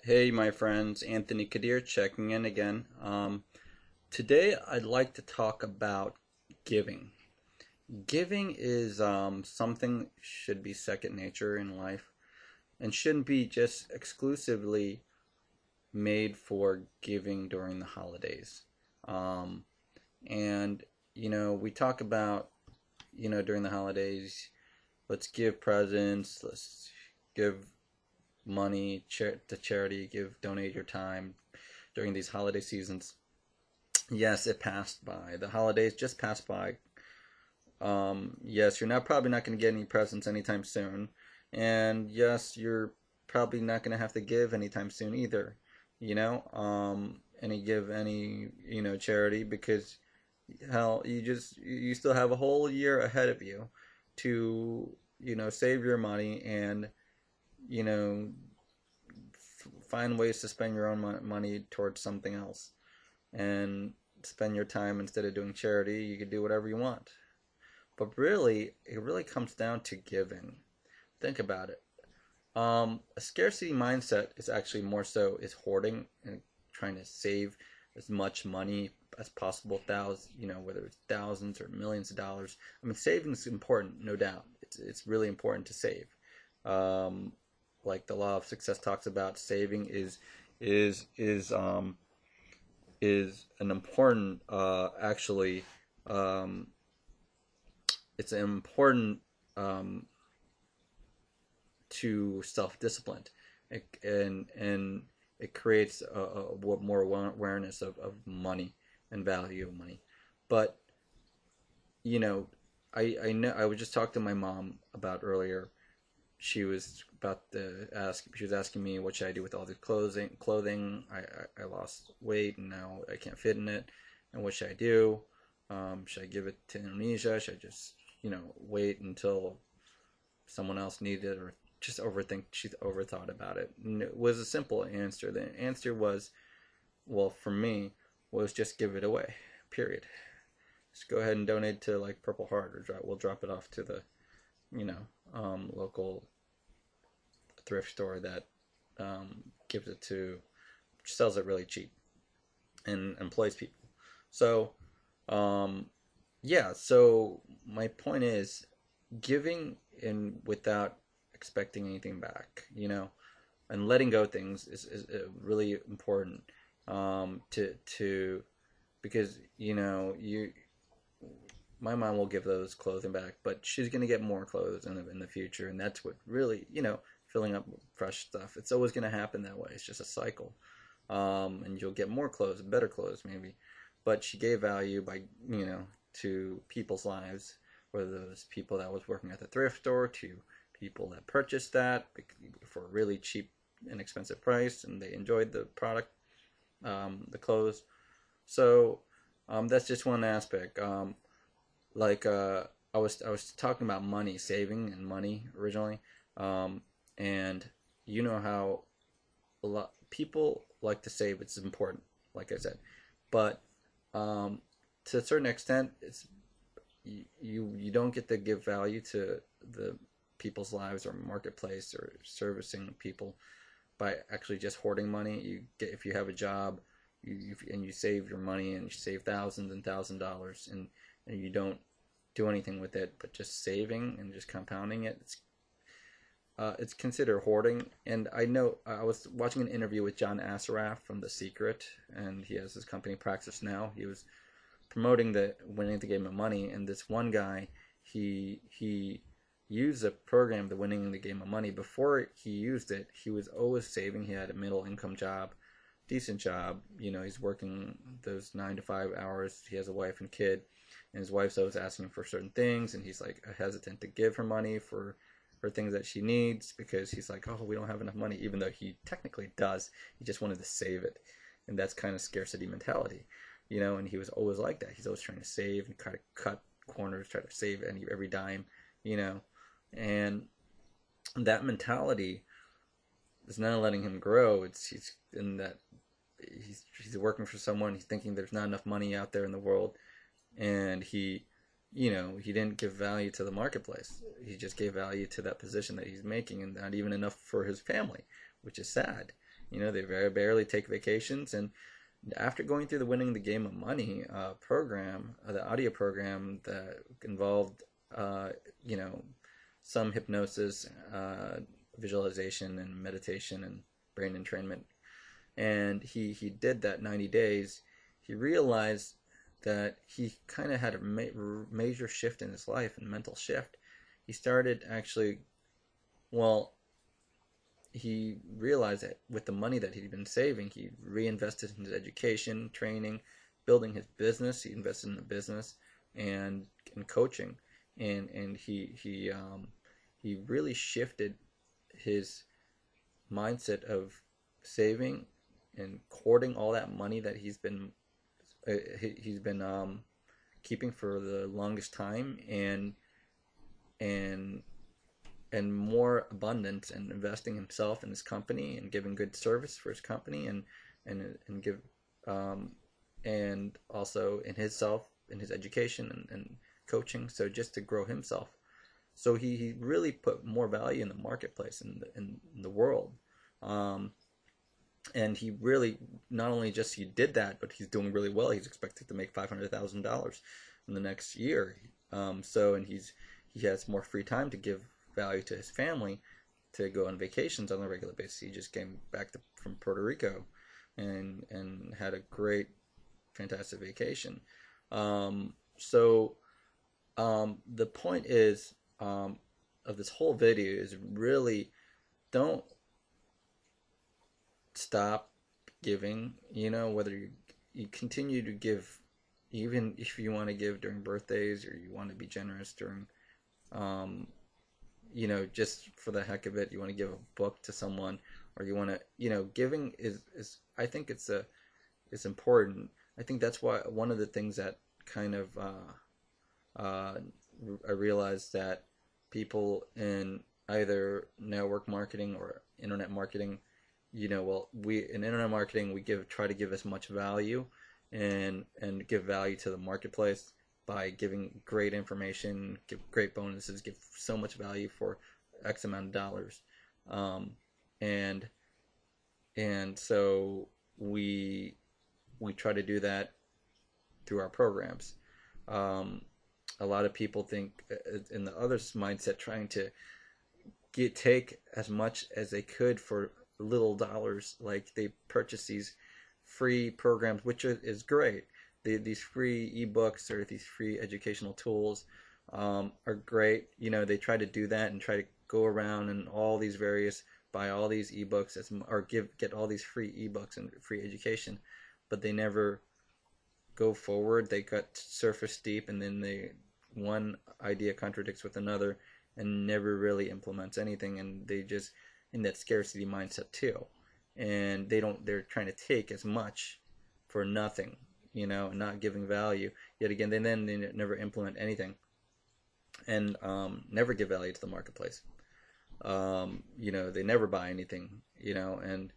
Hey, my friends, Anthony Kadir checking in again. Today, I'd like to talk about giving. Giving is something should be second nature in life and shouldn't be just exclusively made for giving during the holidays. Um, and, we talk about, during the holidays, let's give presents, let's give money to charity, donate your time during these holiday seasons. Yes, it passed by. The holidays just passed by. Yes, you're not probably not going to get any presents anytime soon, and yes, you're probably not going to have to give anytime soon either. Any charity because hell, you still have a whole year ahead of you to save your money and you know find ways to spend your own money towards something else and spend your time instead of doing charity. You could do whatever you want. But really, it really comes down to giving. Think about it. A scarcity mindset is actually more so is hoarding and trying to save as much money as possible, whether it's thousands or millions of dollars. I mean, saving is important, no doubt. It's really important to save. Um, like the law of success talks about, saving is is um, is an important um, it's important um, to self-discipline and it creates a more awareness of money and value of money. But you know I know I was just talking to my mom about earlier. She was asking me what should I do with all the clothing. I lost weight and now I can't fit in it, and what should I do? Should I give it to Indonesia? Should I just wait until someone else needs it, or just overthink? She's overthought about it, and it was a simple answer. The answer was, well, for me, was just give it away, period. Just go ahead and donate to like Purple Heart, or we'll drop it off to the local thrift store that gives it to sells it really cheap and employs people. So yeah, so my point is giving in without expecting anything back, and letting go things is really important, to because you my mom will give those clothing back, but she's gonna get more clothes in the future, and that's what really filling up with fresh stuff. It's always gonna happen that way. It's just a cycle, and you'll get more clothes, better clothes maybe, but she gave value by to people's lives, whether those people that was working at the thrift store to people that purchased that for a really cheap, inexpensive price, and they enjoyed the product, the clothes. So that's just one aspect. Like I was talking about money, saving and money originally, um, and you know how a lot people like to save. It's important, like I said, but um, to a certain extent, you don't get to give value to the people's lives or marketplace or servicing people by actually just hoarding money. You get if you have a job, and you save your money and you save thousands and thousands of dollars, and you don't do anything with it, but just saving and just compounding it. It's considered hoarding. And I know I was watching an interview with John Assaraf from The Secret, and he has his company Praxis Now. He was promoting the winning the game of money, and this one guy, he used the program, the winning the game of money. Before he used it, he was always saving. He had a middle income job, decent job. He's working those 9 to 5 hours. He has a wife and kid, and his wife's always asking him for certain things, and he's like hesitant to give her money for things that she needs because he's like, oh, we don't have enough money, even though he technically does. He just wanted to save it, and that's kind of scarcity mentality, and he was always like that. He's always trying to save and try to cut corners, try to save every dime, and that mentality is not letting him grow. He's in that he's working for someone. He's thinking there's not enough money out there in the world, and he didn't give value to the marketplace. He just gave value to that position that he's making, and not even enough for his family, which is sad. You know, they very barely take vacations. And after going through the Winning the Game of Money program, the audio program that involved, you know, some hypnosis, visualization, and meditation, and brain entrainment, and he did that 90 days, he realized that he kind of had a major shift in his life, and mental shift. He started actually, well, he realized that with the money that he'd been saving, he reinvested in his education, training, building his business. He invested in the business and in coaching, and he really shifted his mindset of saving and courting all that money that he's been keeping for the longest time, and and more abundance, and investing himself in his company and giving good service for his company, and give and also in his self, in his education, and coaching, so just to grow himself. So he really put more value in the marketplace, in the world. um, and he really, not only just he did that, but he's doing really well. He's expected to make $500,000 in the next year. And he has more free time to give value to his family, to go on vacations on a regular basis. He just came back from Puerto Rico, and had a great, fantastic vacation. The point is, of this whole video is really, don't stop giving. You know, whether you continue to give, even if you want to give during birthdays, or you want to be generous during, you know, just for the heck of it, you want to give a book to someone, or you want to, you know, giving is I think it's important. I think that's why one of the things that kind of I realized that people in either network marketing or internet marketing, you know, well, we in internet marketing, we try to give as much value, and give value to the marketplace by giving great information, give great bonuses, give so much value for X amount of dollars. um, and and so we try to do that through our programs. um, a lot of people think, in the other mindset, trying to take as much as they could for little dollars. Like, they purchase these free programs, which is great. These free ebooks, or these free educational tools, are great. You know, they try to do that and try to go around and all these various, buy all these ebooks, or get all these free ebooks and free education, but they never go forward. They got surface deep, and then one idea contradicts with another, and never really implements anything, and they just in that scarcity mindset too. And they're trying to take as much for nothing, you know, and not giving value. Yet again, they never implement anything, and never give value to the marketplace. You know, they never buy anything, you know, and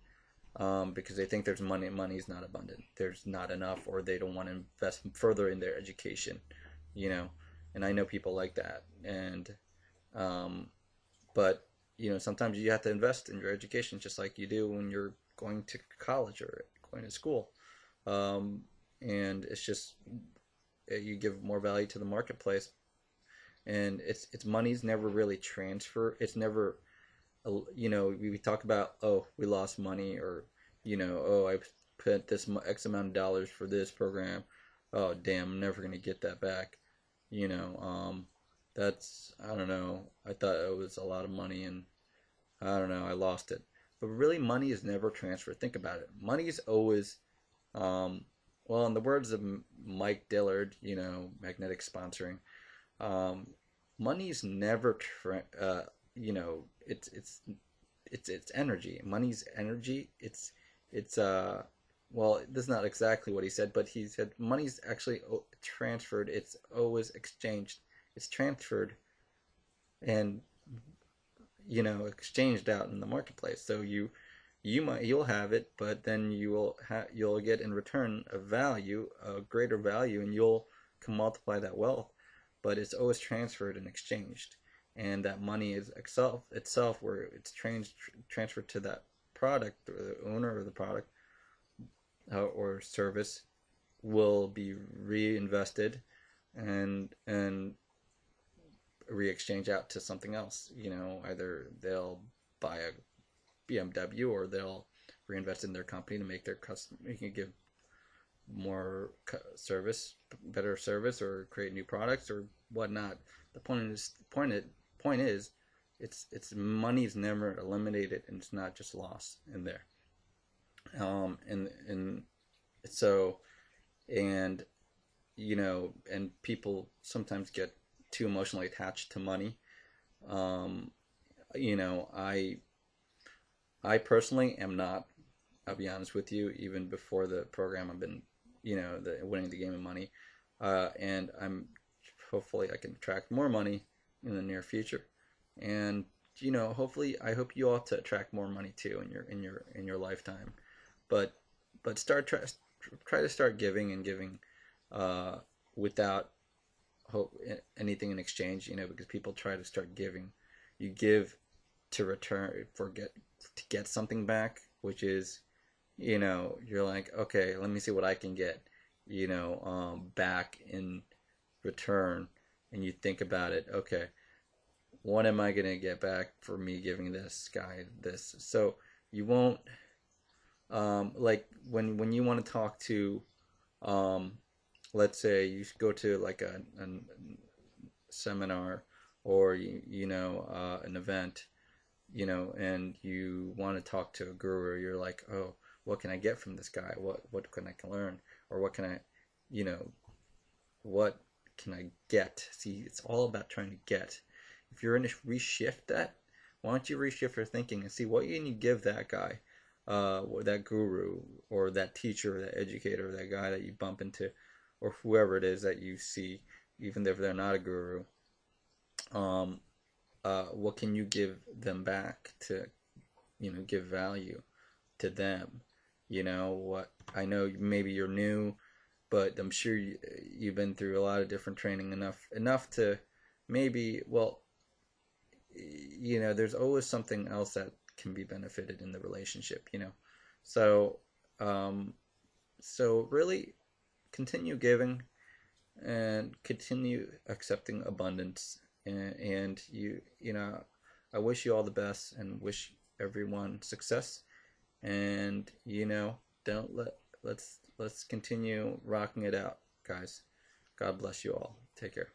because they think there's money is not abundant, there's not enough, or they don't want to invest further in their education, you know. And I know people like that. And but you know, sometimes you have to invest in your education, just like you do when you're going to college or going to school. And it's just, you give more value to the marketplace, and it's money's never really transfer. It's never, you know, we talk about, oh, we lost money, or, you know, oh, I put this X amount of dollars for this program. Oh, damn, I'm never gonna get that back. You know, that's, I don't know. I thought it was a lot of money, and I don't know, I lost it. But really, money is never transferred. Think about it. Money is always, well, in the words of Mike Dillard, you know, Magnetic Sponsoring, money is never, you know, it's energy. Money's energy. It's well, this is not exactly what he said, but he said money's actually transferred. It's always exchanged. It's transferred, and, you know, exchanged out in the marketplace. So you'll have it, but then you'll get in return a value, a greater value, and can multiply that wealth. But it's always transferred and exchanged, and that money is itself where it's transferred to product, or the owner of the product or service will be reinvested and re-exchange out to something else. Either they'll buy a BMW or they'll reinvest in their company to make their customer, give more service, better service, or create new products or whatnot. The point is, it's money is never eliminated, and it's not just lost in there. And so, and and people sometimes get too emotionally attached to money. I personally am not. I'll be honest with you. Even before the program, I've been, the winning the game of money, and hopefully I can attract more money in the near future, and hopefully I hope you all to attract more money too in your lifetime, but try to start giving and giving, without hope anything in exchange, because people try to start giving. You give to return to get something back, which is, you're like, okay, let me see what I can get, back in return. And you think about it, okay, what am I going to get back for me giving this guy this? So you won't, like when you want to talk to, let's say you go to like a seminar or, an event, and you want to talk to a guru, you're like, oh, what can I get from this guy? What can I learn? Or what can I, what can I get? See, it's all about trying to get. If you're going to reshift that, why don't you reshift your thinking and see what you can give that guy, that guru, or that teacher, or that educator, or that guy that you bump into, or whoever it is that you see, even if they're not a guru. What can you give them back to, give value to them? What I know, maybe you're new, but I'm sure you've been through a lot of different training, enough to maybe, well, there's always something else that can be benefited in the relationship, So, so really continue giving and continue accepting abundance. And I wish you all the best and wish everyone success. And let's continue rocking it out, guys. God bless you all. Take care.